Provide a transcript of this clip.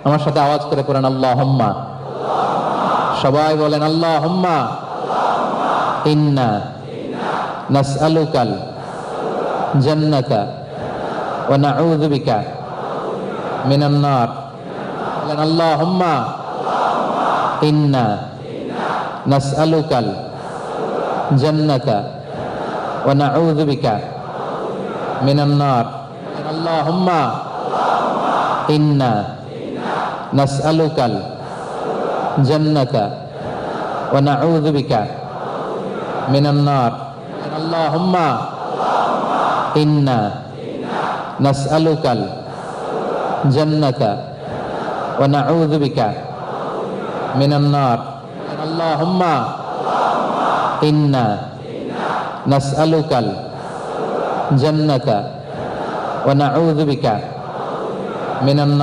আমার সাথে আওয়াজ করে পড়েন আল্লাহুম্মা। সবাই বলেন আল্লাহুম্মা ইন্না নাসআলুকাল জান্নাতা ওয়া নাউযু বিকা মিনান নার। বলেন আল্লাহুম্মা ইন্না নাসআলুকাল জান্নাতা ওয়া নাউযু বিকা মিনান নার। আল্লাহুম্মা ইন্না নাসআলুকাল জান্নাতা ওয়া নাউযু বিকা মিনান নার। আল্লাহুম্মা ইন্না নাসআলুকাল জান্নাতা ওয়া নাউযু বিকা মিনান নার। আল্লাহুম্মা ইন্না নাসআলুকাল জান্নাতা ওয়া নাউযু বিকা মিনান নার।